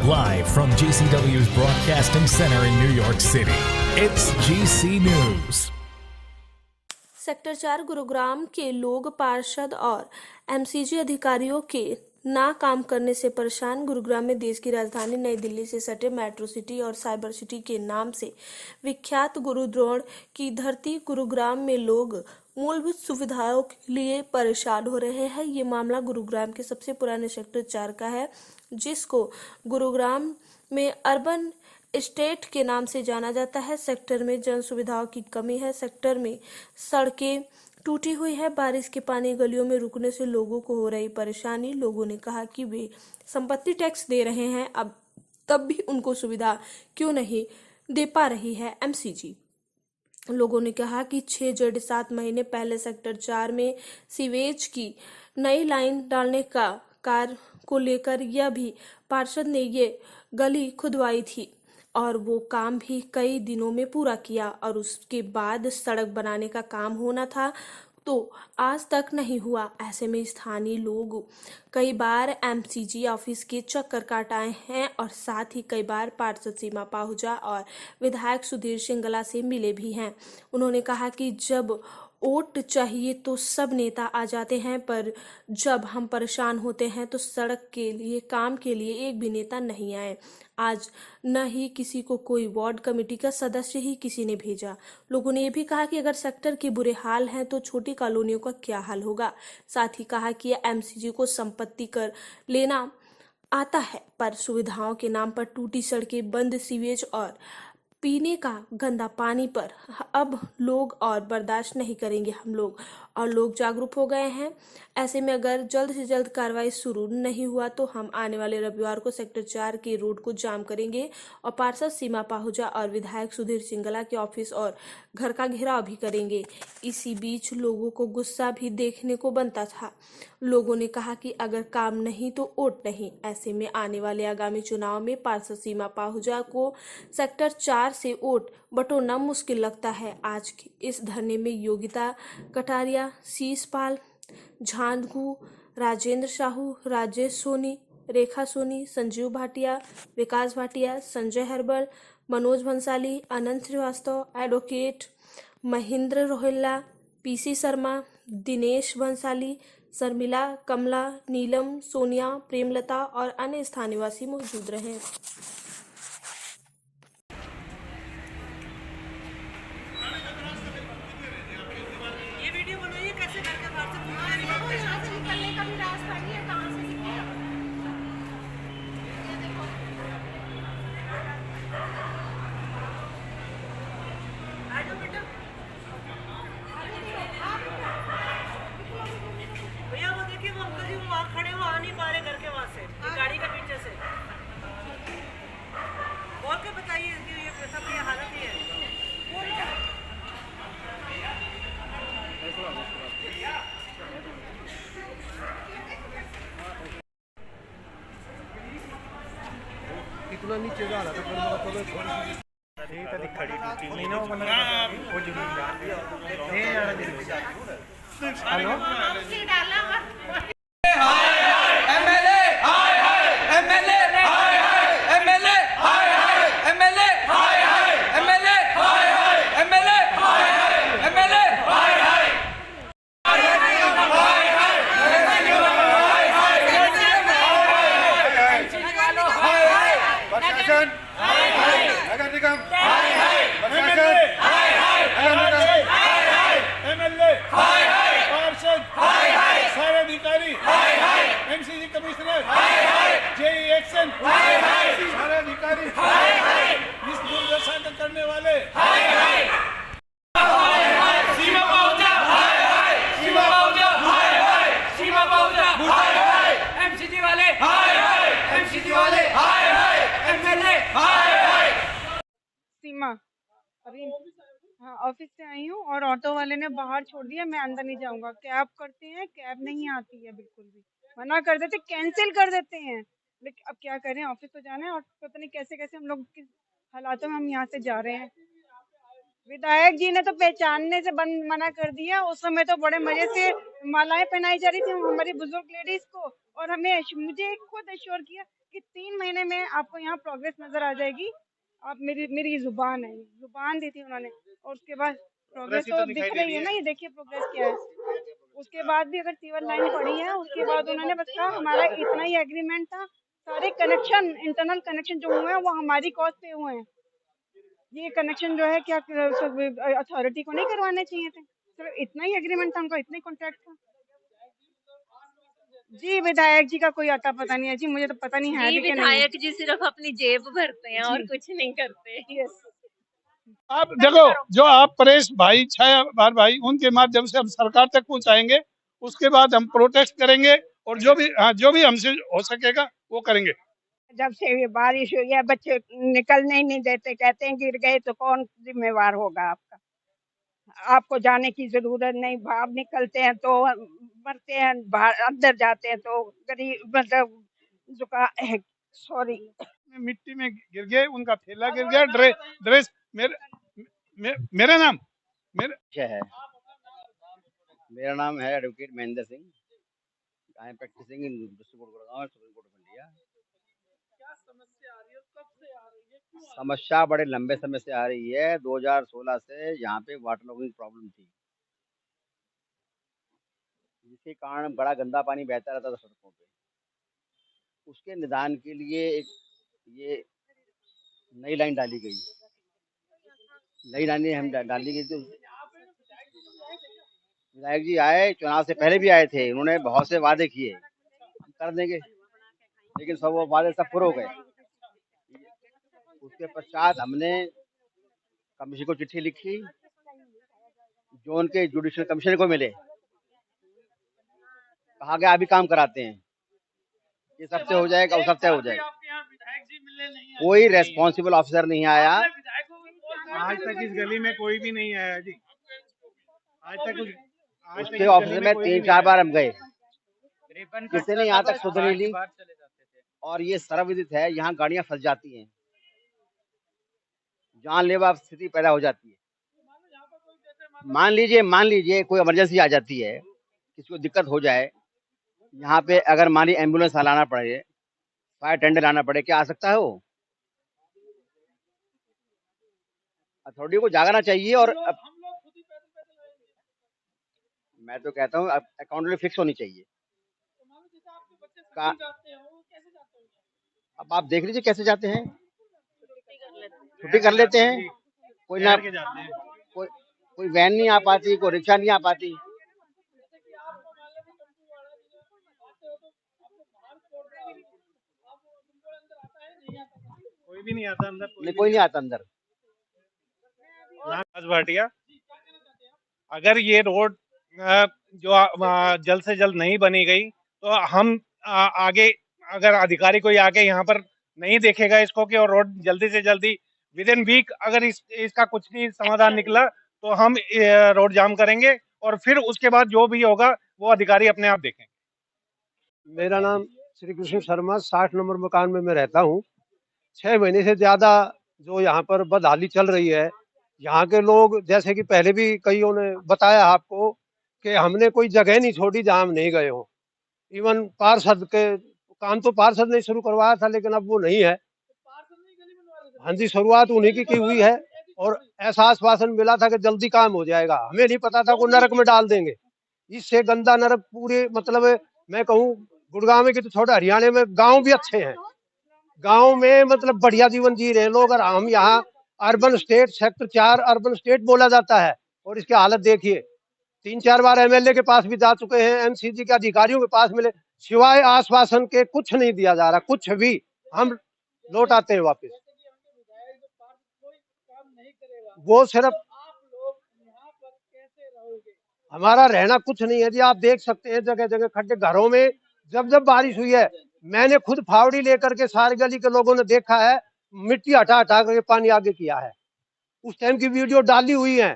Live from GCW's Broadcasting Center in New York City, it's GC News. Sector 4 Gurugram के लोग पार्षद और MCG अधिकारियों के ना काम करने से परेशान। गुरुग्राम में देश की राजधानी नई दिल्ली से सटे मेट्रो सिटी और साइबर सिटी के नाम से विख्यात गुरुद्रोण की धरती गुरुग्राम में लोग मूलभूत सुविधाओं के लिए परेशान हो रहे हैं। ये मामला गुरुग्राम के सबसे पुराने सेक्टर 4 का है, जिसको गुरुग्राम में अर्बन स्टेट के नाम से जाना जाता है। सेक्टर में जन सुविधाओं की कमी है। सेक्टर में सड़कें टूटी हुई है। बारिश के पानी गलियों में रुकने से लोगों को हो रही परेशानी। लोगों ने कहा कि वे संपत्ति टैक्स दे रहे हैं, अब तब भी उनको सुविधा क्यों नहीं दे पा रही है एमसीजी। लोगों ने कहा कि 6-7 महीने पहले सेक्टर 4 में सीवेज की नई लाइन डालने का कार्य को लेकर यह भी पार्षद ने ये गली खुदवाई थी और वो काम भी कई दिनों में पूरा किया और उसके बाद सड़क बनाने का काम होना था तो आज तक नहीं हुआ। ऐसे में स्थानीय लोग कई बार एमसीजी ऑफिस के चक्कर काट आए हैं और साथ ही कई बार पार्षद सीमा पाहुजा और विधायक सुधीर सिंगला से मिले भी हैं। उन्होंने कहा कि जब वोट चाहिए तो सब नेता आ जाते हैं, पर जब हम परेशान होते हैं तो सड़क के लिए काम के लिए एक भी नेता नहीं आए। आज न ही किसी को कोई वार्ड कमेटी का सदस्य ही किसी ने भेजा। लोगों ने यह भी कहा कि अगर सेक्टर के बुरे हाल हैं तो छोटी कॉलोनियों का क्या हाल होगा। साथ ही कहा कि एमसीजी को संपत्ति कर लेना आता है, पर सुविधाओं के नाम पर टूटी सड़कें, बंद सीवेज और पीने का गंदा पानी पर अब लोग और बर्दाश्त नहीं करेंगे हम लोग, और लोग जागरूक हो गए हैं। ऐसे में अगर जल्द से जल्द कार्रवाई शुरू नहीं हुआ तो हम आने वाले रविवार को सेक्टर 4 के रोड को जाम करेंगे और पार्षद सीमा पाहुजा और विधायक सुधीर सिंगला के ऑफिस और घर का घेराव भी करेंगे। इसी बीच लोगों को गुस्सा भी देखने को बनता था। लोगों ने कहा कि अगर काम नहीं तो वोट नहीं। ऐसे में आने वाले आगामी चुनाव में पार्षद सीमा पाहुजा को सेक्टर 4 से वोट बटोरना मुश्किल लगता है। आज के इस धरने में योगिता कटारिया, शीशपाल झांझू, राजेंद्र साहू, राजेश सोनी, रेखा सोनी, संजीव भाटिया, विकास भाटिया, संजय हर्बल, मनोज भंसाली, अनंत श्रीवास्तव, एडवोकेट महेंद्र रोहिल्ला, पीसी शर्मा, दिनेश भंसाली, शर्मिला, कमला, नीलम, सोनिया, प्रेमलता और अन्य स्थानीय वासी मौजूद रहे। ये वीडियो बनाइए कैसे करके बाहर से पूछना नहीं है, यहाँ से निकलने का भी रास्ता नहीं है, कहाँ से निकलेगा। ये देखो आ जाओ बेटा, भैया वो देखिए वो अंकल जी वो वहाँ खड़े वो आ नहीं पा रहे घर के वहाँ से, गाड़ी के पीछे से। बोल के बताइए कि ये सब ये हालत ही है। इतना नीचे जा रहा था तो मैं थोड़ी सी तक खड़ी थी महीनों में वो जरूर डाल दिया नहीं यार हेलो एमएलए हाय हाय एमएलए हाय हाय एमएलए हाय हाय एमएलए हाय हाय एमएलए हाय हाय एमएलए हाय हाय एमएलए हाय हाय प्रशासन नगर निगम प्रशासन एमएलए पार्षद सारे अधिकारी एमसीजी कमिश्नर जेई एक्शन सारे अधिकारी इस दुर्दशा को करने वाले सीमा पाहुजा सीमा पाहुजा सीमा पाहुजा एमसीजी वाले एमसीजी वाले एमएलए सीमा अभी हाँ ऑफिस से आई हूँ और ऑटो वाले ने बाहर छोड़ दिया, मैं अंदर नहीं जाऊंगा। कैब करते हैं, कैब नहीं आती है, बिल्कुल भी मना कर देते, कैंसिल कर देते हैं। लेकिन अब क्या करें, ऑफिस तो जाना है और पता नहीं कैसे कैसे हम लोग किस हालातों में हम यहाँ से जा रहे हैं। विधायक जी ने तो पहचानने से मना कर दिया। उस समय तो बड़े मजे से मालाएं पहनाई जा रही थी हमारी बुजुर्ग लेडीज को, और हमें मुझे खुद एश्योर किया कि 3 महीने में आपको यहाँ प्रोग्रेस नजर आ जाएगी। आप मेरी जुबान है, जुबान दी थी उन्होंने, और उसके बाद प्रोग्रेस ही तो तो दिख दिखाई दे रही रही है है। ना, ये देखिए प्रोग्रेस क्या है। उसके बाद भी अगर सिविल लाइन पड़ी है, उसके बाद उन्होंने बस कहा हमारा इतना ही एग्रीमेंट था, सारे कनेक्शन इंटरनल कनेक्शन जो हुए हैं वो हमारी कॉस्ट पे हुए हैं। ये कनेक्शन जो है क्या अथॉरिटी को नहीं करवाने चाहिए थे? सिर्फ इतना ही एग्रीमेंट था उनका, इतना ही कॉन्ट्रैक्ट था। जी विधायक जी का कोई आता पता नहीं है जी, मुझे तो पता नहीं है जी भी कि नहीं है। विधायक जी सिर्फ अपनी जेब भरते हैं और जी कुछ नहीं करते। यस। आप देखो, जो आप परेश भाई, छाया बार भाई, उनके माध्यम से हम सरकार तक पहुंचाएंगे। उसके बाद हम प्रोटेस्ट करेंगे और जो भी हमसे हो सकेगा वो करेंगे। जब से ये बारिश हुई है बच्चे निकलने ही नहीं देते, कहते हैं गिर गए तो कौन जिम्मेवार होगा आपका। आपको जाने की जरूरत नहीं, बाहर निकलते हैं तो मरते हैं, बाहर अंदर जाते हैं तो गरीब मतलब जुका सॉरी मिट्टी में गिर गए, उनका थैला गिर गया, ड्रेस मेरा नाम है। मेरा नाम है advocate Mahendra Singh. I am practising in district court Gurgaon, Supreme Court of India. समस्या बड़े लंबे समय से आ रही है। 2016 से यहाँ पे वाटर लॉगिंग प्रॉब्लम थी, जिसके कारण बड़ा गंदा पानी बहता रहता था सड़कों पे। उसके निदान के लिए एक ये नई लाइन डाली गई। नई लाइन हम डाली गई तो विधायक जी आए, चुनाव से पहले भी आए थे, उन्होंने बहुत से वादे किए हम कर देंगे, लेकिन सब वो वादे सब पूरे हो गए। उसके पश्चात हमने कमिश्नर को चिट्ठी लिखी, जो उनके जुडिशियल कमिश्नर को मिले, कहा गया अभी काम कराते हैं, ये सबसे हो जाएगा, वो सबसे हो जाएगा। कोई रेस्पॉन्सिबल ऑफिसर नहीं आया। आज तक इस गली में कोई भी नहीं आया जी। आज तक उसके ऑफिस में 3-4 बार हम गए, किसी ने यहाँ तक सुध नहीं ली। और ये सर्वविदित है, यहाँ गाड़ियां फंस जाती हैं, जानलेवा स्थिति पैदा हो जाती है। मान लीजिए कोई इमरजेंसी आ जाती है, किसी को दिक्कत हो जाए, यहाँ पे अगर मानी एम्बुलेंस लाना पड़े, फायर टेंडर लाना पड़े, क्या आ सकता है वो? अथॉरिटी को जागना चाहिए। और मैं तो कहता हूँ अकाउंटेबल फिक्स होनी चाहिए। अब आप देख लीजिए कैसे जाते हैं, छुट्टी कर लेते हैं, कोई वैन नहीं आ पाती, कोई रिक्शा नहीं आ पाती। कोई भी नहीं आता अंदर, कोई नहीं आता अंदर। भाटिया, अगर ये रोड जो जल्द से जल्द नहीं बनी गई तो हम आगे, अगर अधिकारी कोई आके यहाँ पर नहीं देखेगा इसको कि और रोड जल्दी से जल्दी विद इन वीक अगर इसका कुछ नहीं समाधान निकला तो हम रोड जाम करेंगे और फिर उसके बाद जो भी होगा वो अधिकारी अपने आप देखेंगे। मेरा नाम श्री कृष्ण शर्मा, 60 नंबर मकान में मैं रहता हूँ। 6 महीने से ज्यादा जो यहाँ पर बदहाली चल रही है, यहाँ के लोग, जैसे कि पहले भी कईयों ने बताया आपको कि हमने कोई जगह नहीं छोड़ी जहाँ हम नहीं गए हो। इवन पार्षद के काम तो पार्षद ने शुरू करवाया था, लेकिन अब वो नहीं है। हाँ जी, शुरुआत उन्हीं की हुई है और ऐसा आश्वासन मिला था कि जल्दी काम हो जाएगा। हमें नहीं पता था वो नरक में डाल देंगे। इससे गंदा नरक पूरे, मतलब मैं कहूँ गुड़गांव में कि तो छोटा हरियाणा में गांव भी अच्छे हैं, गांव में मतलब बढ़िया जीवन जी रहे हैं लोग। और हम यहाँ urban state, sector 4 urban state बोला जाता है, और इसकी हालत देखिए। 3-4 बार एमएलए के पास भी जा चुके हैं, एमसीजी के अधिकारियों के पास मिले, सिवाय आश्वासन के कुछ नहीं दिया जा रहा, कुछ भी। हम लौट आते हैं वापस। वो सिर्फ हमारा रहना कुछ नहीं है जी। आप देख सकते हैं जगह जगह खड्डे, घरों में जब बारिश हुई है, मैंने खुद फावड़ी लेकर के सारी गली के लोगों ने देखा है, मिट्टी हटा करके पानी आगे किया है। उस टाइम की वीडियो डाली हुई है,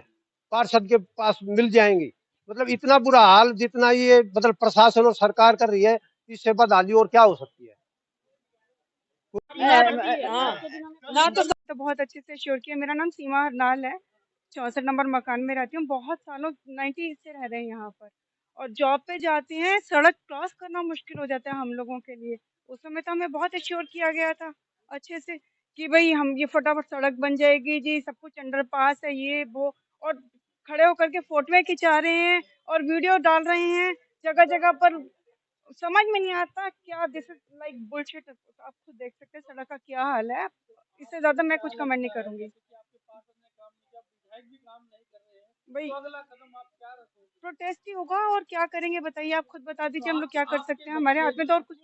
पार्षद के पास मिल जाएंगी। मतलब इतना बुरा हाल जितना ये मतलब प्रशासन और सरकार कर रही है, इससे बदहाली और क्या हो सकती है। तो बहुत अच्छे से श्योर किया। मेरा नाम सीमा हरनाल है, 64 नंबर मकान में रहती हूँ। बहुत सालों 90 से रह रहे हैं यहाँ पर, और जॉब पे जाते हैं, सड़क क्रॉस करना मुश्किल हो जाता है हम लोगों के लिए। उस समय तो हमें बहुत एश्योर किया गया था अच्छे से कि भाई हम ये फटाफट सड़क बन जाएगी जी, सब कुछ अंडर पास है ये वो, और खड़े होकर के फोटोएं खिंचा रहे हैं और वीडियो डाल रहे हैं जगह जगह पर। समझ में नहीं आता क्या, दिस इज लाइक बुलशिट। आप खुद देख सकते हैं सड़क का क्या हाल है। इससे ज्यादा मैं कुछ कमेंट नहीं करूंगी भाई। प्रोटेस्ट ही होगा और क्या करेंगे बताइए, आप खुद बता दीजिए हम लोग क्या कर सकते हैं, हमारे हाथ में तो और कुछ।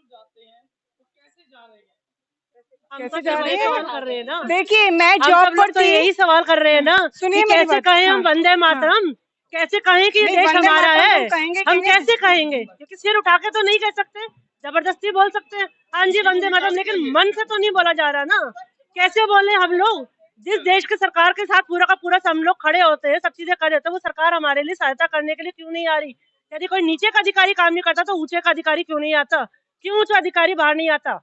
कैसे जा रहे सवाल कर रहे हैं ना, हैं? देखिए मैं हम जॉब सब लोग पर तो यही सवाल कर रहे हैं ना, सुनिए कि मेरी कैसे बात। कहें हम हाँ, वंदे मातरम, कैसे कहें कि ये नहीं, देश वंदे हमारा मातरम है, हम कहेंगे हम कहेंगे। कैसे कहेंगे? क्योंकि सिर उठा के तो नहीं कह सकते, जबरदस्ती बोल सकते हैं हाँ जी वंदे मातरम, लेकिन मन से तो नहीं बोला जा रहा ना। कैसे बोले हम लोग? जिस देश की सरकार के साथ पूरा का पूरा हम लोग खड़े होते हैं, सब चीजें कर देते हैं, वो सरकार हमारे लिए सहायता करने के लिए क्यों नहीं आ रही? यदि कोई नीचे का अधिकारी काम नहीं करता तो ऊंचे का अधिकारी क्यों नहीं आता? क्यों ऊंचा अधिकारी बाहर नहीं आता?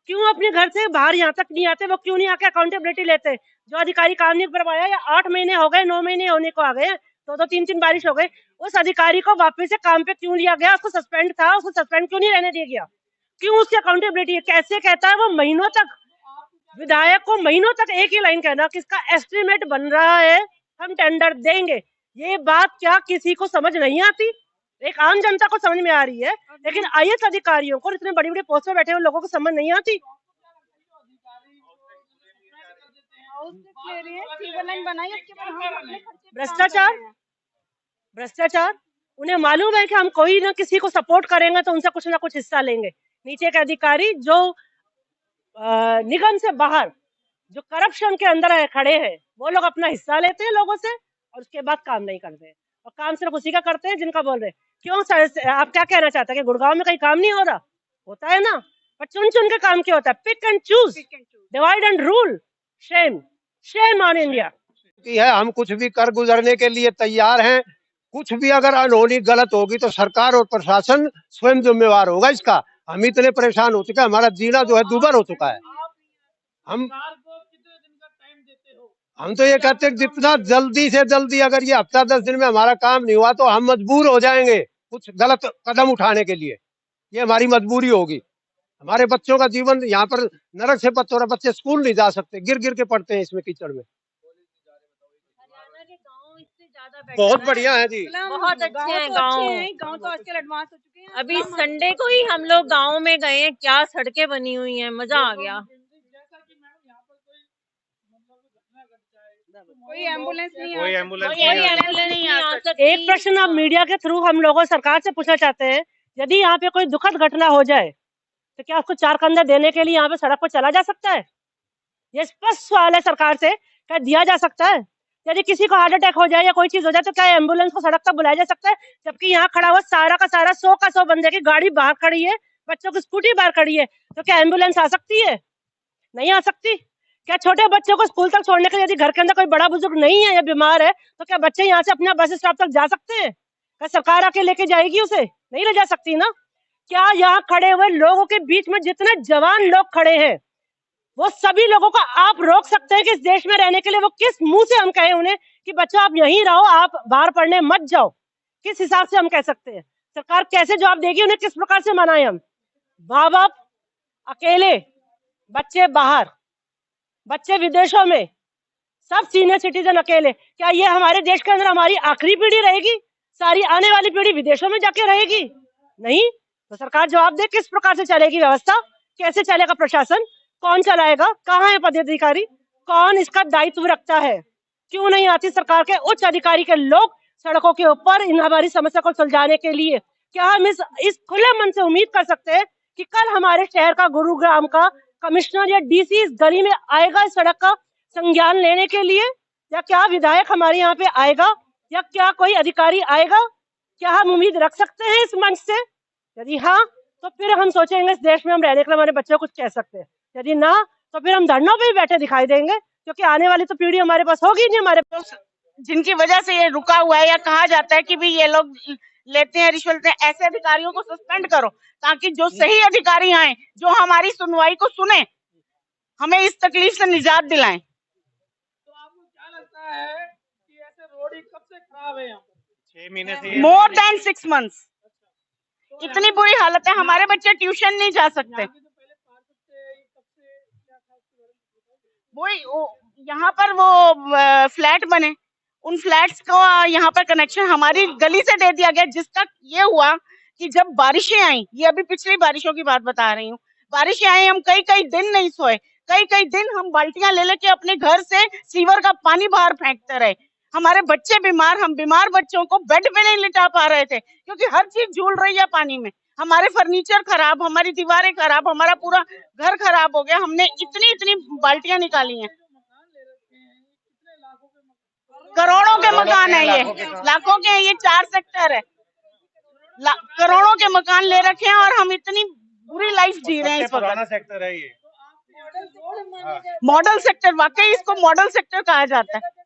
क्यों अपने घर से बाहर यहाँ तक नहीं आते? वो क्यों नहीं आके अकाउंटेबिलिटी लेते? जो अधिकारी काम नहीं कर पाया, या 8 महीने हो गए, 9 महीने होने को आ गए, 2-3 बारिश हो गई, उस अधिकारी को वापस से काम पे क्यों लिया गया? उसको सस्पेंड था, उसको सस्पेंड क्यों नहीं रहने दिया गया? क्यों उसकी अकाउंटेबिलिटी? कैसे कहता है वो महीनों तक, विधायक को महीनों तक एक ही लाइन कहना कि इसका एस्टिमेट बन रहा है, हम टेंडर देंगे। ये बात क्या किसी को समझ नहीं आती? एक आम जनता को समझ में आ रही है, लेकिन आईएएस अधिकारियों को, इतने बड़ी बड़ी पोस्ट पे बैठे हुए लोगों को समझ नहीं आती। भ्रष्टाचार, भ्रष्टाचार, उन्हें मालूम है कि हम कोई ना किसी को सपोर्ट करेंगे तो उनसे कुछ ना कुछ हिस्सा लेंगे। नीचे के अधिकारी जो निगम से बाहर, जो करप्शन के अंदर है, खड़े हैं, वो लोग अपना हिस्सा लेते हैं लोगों से और उसके बाद काम नहीं करते हैं, और काम सिर्फ उसी का करते हैं जिनका बोल रहे हैं। क्यों सर, आप क्या कहना चाहते हैं कि गुड़गांव में कहीं काम नहीं हो रहा? होता है ना, पर चुन चुन के काम क्यों होता है? Pick and choose, divide and rule. Shame, shame on India. की है, हम कुछ भी कर गुजरने के लिए तैयार हैं। कुछ भी अगर अनहोनी गलत होगी तो सरकार और प्रशासन स्वयं जिम्मेवार होगा इसका। हम इतने परेशान हो चुके हैं, हमारा जीना जो है दुभर हो चुका है। हम तो ये कहते हैं जितना जल्दी से जल्दी, अगर ये हफ्ता 10 दिन में हमारा काम नहीं हुआ तो हम मजबूर हो जाएंगे कुछ गलत कदम उठाने के लिए। ये हमारी मजबूरी होगी। हमारे बच्चों का जीवन यहाँ पर नरक से पत्थर, बच्चे स्कूल नहीं जा सकते, गिर गिर के पढ़ते हैं इसमें कीचड़ में। बहुत बढ़िया है जी, बहुत अच्छे हैं गाँव तो आजकल एडवांस हो चुके हैं। अभी संडे को ही हम लोग गांव में गए हैं, क्या सड़कें बनी हुई हैं, मजा आ गया। कोई एम्बुलेंस नहीं कोई आ एम्बुलेंस नहीं आ सकती। एक प्रश्न आप मीडिया के थ्रू हम लोगों सरकार से पूछना चाहते हैं, यदि यहाँ पे कोई दुखद घटना हो जाए तो क्या उसको 4 कंधे देने के लिए यहाँ पे सड़क पर चला जा सकता है? ये स्पष्ट सवाल है सरकार से, क्या दिया जा सकता है? यदि किसी को हार्ट अटैक हो जाए या कोई चीज हो जाए तो क्या एम्बुलेंस को सड़क तक बुलाया जा सकता है? जबकि यहाँ खड़ा हुआ सारा का सारा 100 का 100 बंदे की गाड़ी बाहर खड़ी है, बच्चों की स्कूटी बाहर खड़ी है, तो क्या एम्बुलेंस आ सकती है? नहीं आ सकती। क्या छोटे बच्चों को स्कूल तक छोड़ने के लिए यदि घर के अंदर कोई बड़ा बुजुर्ग नहीं है या बीमार है तो क्या बच्चे यहाँ से अपना बस स्टॉप तक जा सकते हैं? क्या सरकार आके लेके जाएगी उसे? नहीं ले जा सकती ना। क्या यहाँ खड़े हुए लोगों के बीच में जितने जवान लोग खड़े हैं वो सभी लोगों को आप रोक सकते हैं कि इस देश में रहने के लिए? वो किस मुंह से हम कहें उन्हें कि बच्चों आप यहीं रहो, आप बाहर पढ़ने मत जाओ? किस हिसाब से हम कह सकते हैं? सरकार कैसे जवाब देगी उन्हें? किस प्रकार से मनाएं हम? माँ बाप अकेले, बच्चे बाहर, बच्चे विदेशों में, सब सीनियर सिटीजन अकेले। क्या ये हमारे देश के अंदर हमारी आखिरी पीढ़ी रहेगी? सारी आने वाली पीढ़ी विदेशों में जाके रहेगी? नहीं। तो सरकार जवाब दे, किस प्रकार से चलेगी व्यवस्था, कैसे चलेगा प्रशासन, कौन चलाएगा, कहाँ है पदाधिकारी, कौन इसका दायित्व रखता है? क्यों नहीं आती सरकार के उच्च अधिकारी के लोग सड़कों के ऊपर इन हमारी समस्या को सुलझाने के लिए? क्या हम इस खुले मन से उम्मीद कर सकते हैं कि कल हमारे शहर का, गुरुग्राम का कमिश्नर या डीसी इस गली में आएगा इस सड़क का संज्ञान लेने के लिए? या क्या विधायक हमारे यहाँ पे आएगा, या क्या कोई अधिकारी आएगा? क्या हम उम्मीद रख सकते हैं इस मंच से? यदि हाँ तो फिर हम सोचेंगे इस देश में हम रहने के लिए हमारे बच्चों को कुछ कह सकते हैं। यदि ना तो फिर हम धरनों पे ही बैठे दिखाई देंगे, क्योंकि आने वाली तो पीढ़ी हमारे पास होगी नहीं। हमारे पास जिनकी वजह से ये रुका हुआ है, या कहा जाता है कि भी ये लोग लेते हैं, रिश्वत लेते हैं, ऐसे अधिकारियों को सस्पेंड करो ताकि जो सही अधिकारी आए, जो हमारी सुनवाई को सुने, हमें इस तकलीफ से निजात दिलाएं। तो आपको क्या लगता है कि ऐसे रोड कब से खराब है यहाँ पर? 6 महीने से, मोर देन 6 months। इतनी बुरी हालत है, हमारे बच्चे ट्यूशन नहीं जा सकते। यहाँ पर वो फ्लैट बने, उन फ्लैट्स को यहाँ पर कनेक्शन हमारी गली से दे दिया गया, जिसका ये हुआ कि जब बारिशें आई, ये अभी पिछली बारिशों की बात बता रही हूँ, बारिशें आई, हम कई कई दिन नहीं सोए, कई कई दिन हम बाल्टियां ले लेके अपने घर से सीवर का पानी बाहर फेंकते रहे। हमारे बच्चे बीमार, हम बीमार बच्चों को बेड पे नहीं लिटा पा रहे थे क्योंकि हर चीज झूल रही है पानी में। हमारे फर्नीचर खराब, हमारी दीवारें खराब, हमारा पूरा घर खराब हो गया। हमने इतनी इतनी बाल्टियां निकाली हैं। करोड़ों के मकान है ये, लाखों के हैं, ये 4 सेक्टर है, करोड़ों के मकान ले रखे हैं और हम इतनी बुरी लाइफ जी रहे हैं इस वक्त। सेक्टर है ये, मॉडल सेक्टर, वाकई इसको मॉडल सेक्टर कहा जाता है।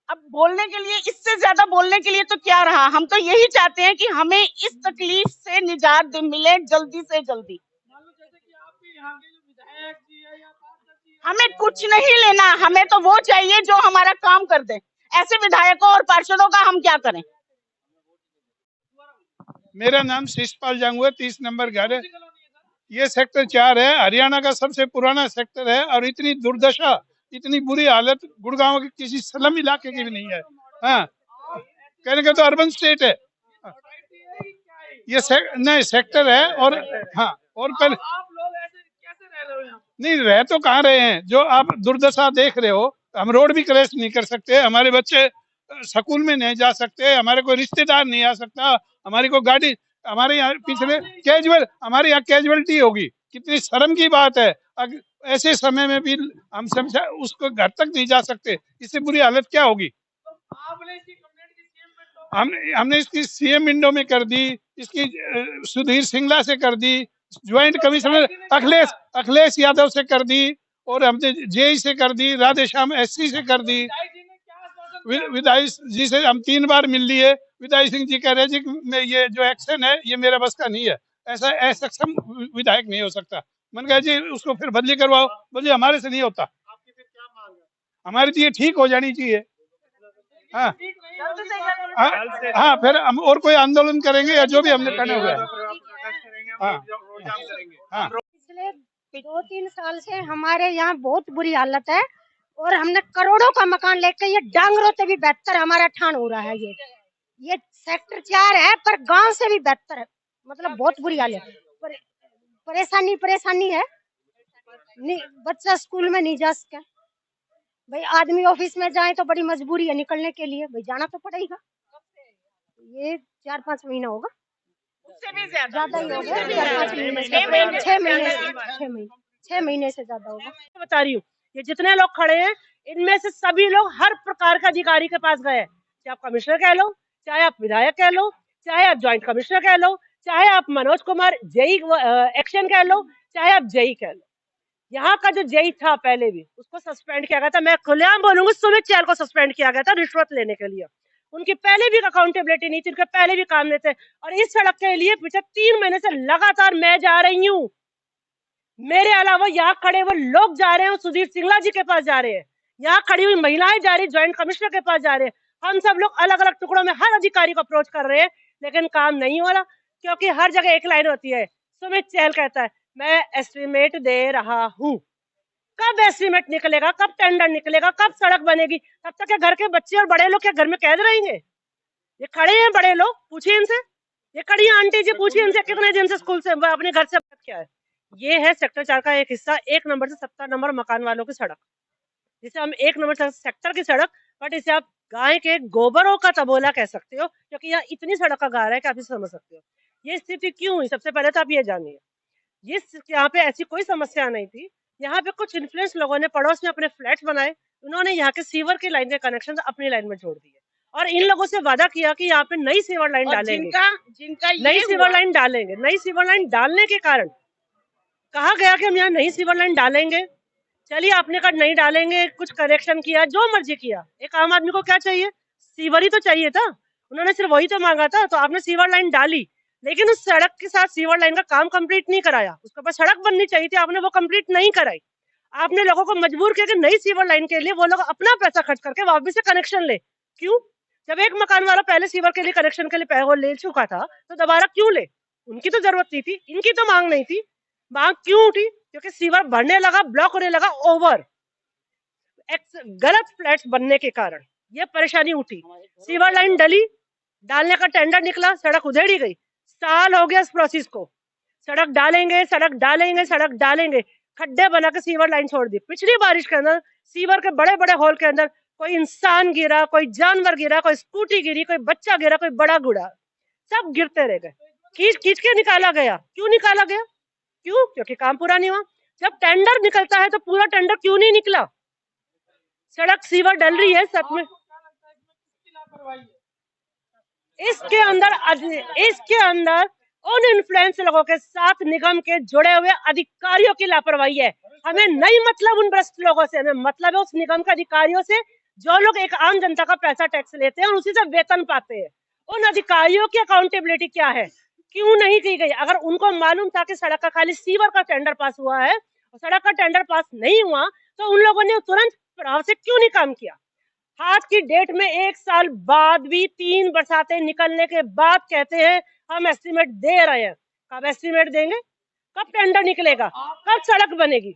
अब बोलने के लिए, इससे ज्यादा बोलने के लिए तो क्या रहा। हम तो यही चाहते हैं कि हमें इस तकलीफ से निजात मिले जल्दी से जल्दी। हमें कुछ नहीं लेना, हमें तो वो चाहिए जो हमारा काम कर दे। ऐसे विधायकों और पार्षदों का हम क्या करें। मेरा नाम शिषपाल जांगू है, 30 नंबर घर है। ये सेक्टर 4 है, हरियाणा का सबसे पुराना सेक्टर है और इतनी दुर्दशा, इतनी बुरी हालत गुड़गांव के किसी स्लम इलाके की भी नहीं है। हाँ, कहने का तो अर्बन स्टेट है ये नहीं सेक्टर है। और हाँ, और पर नहीं रह तो कहाँ रहे हैं, जो आप दुर्दशा देख रहे हो। हम रोड भी क्रॉस नहीं कर सकते, हमारे बच्चे स्कूल में नहीं जा सकते, हमारे कोई रिश्तेदार नहीं आ सकता, हमारी कोई गाड़ी, हमारे यहाँ पिछले हमारे यहाँ कैजुअलिटी होगी। कितनी शर्म की बात है। ऐसे समय में भी हम समझा उसको घर तक नहीं जा सकते, इससे बुरी हालत क्या होगी। हमने इसकी सीएम विंडो में कर दी, इसकी सुधीर सिंगला से कर दी, ज्वाइंट कमिश्नर अखिलेश यादव से कर दी, और हमने जेई से कर दी, राधेश्याम एससी से कर दी, विधायक जी से हम 3 बार मिल लिए। विधायक सिंह जी कह रहे जी मैं ये जो एक्शन है ये मेरा बस का नहीं है, ऐसा असक्षम विधायक नहीं हो सकता। मैंने कहा जी उसको फिर बदली करवाओ। बोलिए हमारे से नहीं होता, हमारी तो ये ठीक हो जानी चाहिए। हाँ हाँ, फिर हम और कोई आंदोलन करेंगे या जो भी हमने करना हुआ है। हाँ, पिछले 2-3 साल से हमारे यहाँ बहुत बुरी हालत है और हमने करोड़ों का मकान लेकर ये डांगरों से भी बेहतर हमारा ठान हो रहा है। ये सेक्टर 4 है पर गांव से भी बेहतर है, मतलब बहुत बुरी हालत है। परेशानी है, बच्चा स्कूल में नहीं जा सके, भाई आदमी ऑफिस में जाए तो बड़ी मजबूरी है निकलने के लिए, भाई जाना तो पड़ेगा। ये 4-5 महीना होगा, उससे भी ज्यादा ही होगा, 6 महीने से ज्यादा होगा। बता रही हूँ, ये जितने लोग खड़े हैं इनमें से सभी लोग हर प्रकार के अधिकारी के पास गए, चाहे आप कमिश्नर कह लो, चाहे आप विधायक कह लो, चाहे आप ज्वाइंट कमिश्नर कह लो, चाहे आप मनोज कुमार जेई एक्शन कह लो, चाहे आप जेई कह लो। यहाँ का जो जेई था पहले भी उसको सस्पेंड किया गया था। मैं खुलेआम बोलूंगी, सुमित चहल को सस्पेंड किया गया था रिश्वत लेने के लिए। उनकी पहले भी अकाउंटेबिलिटी नहीं थी, उनके पहले भी काम नहीं थे। और इस सड़क के लिए पिछले 3 महीने से लगातार मैं जा रही हूँ, मेरे अलावा यहाँ खड़े वो लोग जा रहे हैं, सुधीर सिंगला जी के पास जा रहे हैं, यहाँ खड़ी हुई महिलाएं जा रही, ज्वाइंट कमिश्नर के पास जा रहे हैं। हम सब लोग अलग अलग टुकड़ों में हर अधिकारी को अप्रोच कर रहे हैं, लेकिन काम नहीं हो रहा, क्योंकि हर जगह एक लाइन होती है। सुमित चहल कहता है मैं एस्टिमेट दे रहा हूँ। कब एस्टिमेट निकलेगा, कब टेंडर निकलेगा, कब सड़क बनेगी? तब तक घर के बच्चे और बड़े लोग क्या घर में कैद रहेंगे? ये खड़े हैं बड़े लोग, पूछिए इनसे। ये खड़ी है आंटी जी, पूछिए इनसे कितने दिन से स्कूल से अपने घर से क्या है। ये है सेक्टर 4 का एक हिस्सा, 1 नंबर से 70 नंबर मकान वालों की सड़क, जिसे हम 1 नंबर सेक्टर की सड़क, बट इसे आप गाय के गोबरों का तबोला कह सकते हो, क्योंकि यहाँ इतनी सड़क का गार है कि आप इसे समझ सकते हो। ये स्थिति क्यों हुई, सबसे पहले तो आप ये जानिए। यहाँ पे ऐसी कोई समस्या नहीं थी। यहाँ पे कुछ इन्फ्लुएंस लोगों ने पड़ोस में अपने फ्लैट्स बनाए, उन्होंने यहाँ के सीवर की लाइन के कनेक्शन अपनी लाइन में जोड़ दिए और इन लोगों से वादा किया कि यहाँ पे नई सीवर लाइन डालेंगे, नई सीवर लाइन डालेंगे। नई सीवर लाइन डालने के कारण कहा गया कि हम यहाँ नई सीवर लाइन डालेंगे। चलिए, आपने कहा नहीं डालेंगे, कुछ करेक्शन किया, जो मर्जी किया। एक आम आदमी को क्या चाहिए? सीवर ही तो चाहिए था, उन्होंने सिर्फ वही तो मांगा था। तो आपने सीवर लाइन डाली, लेकिन उस सड़क के साथ सीवर लाइन का काम कंप्लीट नहीं कराया। उसके पास सड़क बननी चाहिए थी, आपने वो कंप्लीट नहीं कराई। आपने लोगों को मजबूर किया कि नई सीवर लाइन के लिए वो लोग अपना पैसा खर्च करके वापस से कनेक्शन ले। क्यों? जब एक मकान वाला पहले सीवर के लिए कनेक्शन के लिए पैसा ले चुका था तो दोबारा क्यों ले? उनकी तो जरूरत नहीं थी, इनकी तो मांग नहीं थी। मांग क्यों उठी? क्योंकि सीवर भरने लगा, ब्लॉक होने लगा, ओवर गलत फ्लैट्स बनने के कारण ये परेशानी उठी। सीवर लाइन डली, डालने का टेंडर निकला, सड़क उधेड़ी गई। साल हो गया इस प्रोसेस को, सड़क डालेंगे सड़क डालेंगे सड़क डालेंगे, खड्डे बना के सीवर लाइन छोड़ दी। पिछली बारिश के अंदर सीवर के बड़े बड़े होल के अंदर कोई इंसान गिरा, कोई जानवर गिरा, कोई स्कूटी गिरी, कोई बच्चा गिरा, कोई बड़ा गुड़ा, सब गिरते रह गए। खींच खींच के निकाला गया। क्यों निकाला गया? क्यों? क्योंकि काम पूरा नहीं हुआ। जब टेंडर निकलता है तो पूरा टेंडर क्यों नहीं निकला? सड़क सीवर डल रही है सब में। इसके अंदर उन इन्फ्लुएंस लोगों के साथ निगम के जुड़े हुए अधिकारियों की लापरवाही है। हमें नहीं मतलब उन भ्रष्ट लोगों से, हमें मतलब है उस निगम के अधिकारियों से जो लोग एक आम जनता का पैसा टैक्स लेते हैं और उसी से वेतन पाते हैं। उन अधिकारियों की अकाउंटेबिलिटी क्या है? क्यों नहीं की गई? अगर उनको मालूम था कि सड़क का खाली सीवर का टेंडर पास हुआ है और सड़क का टेंडर पास नहीं हुआ, तो उन लोगों ने तुरंत प्रभाव से क्यों नहीं काम किया? आज की डेट में 1 साल बाद भी 3 बरसातें निकलने के बाद कहते हैं हम एस्टिमेट दे रहे हैं। कब एस्टिमेट देंगे? कब टेंडर निकलेगा? कब सड़क बनेगी?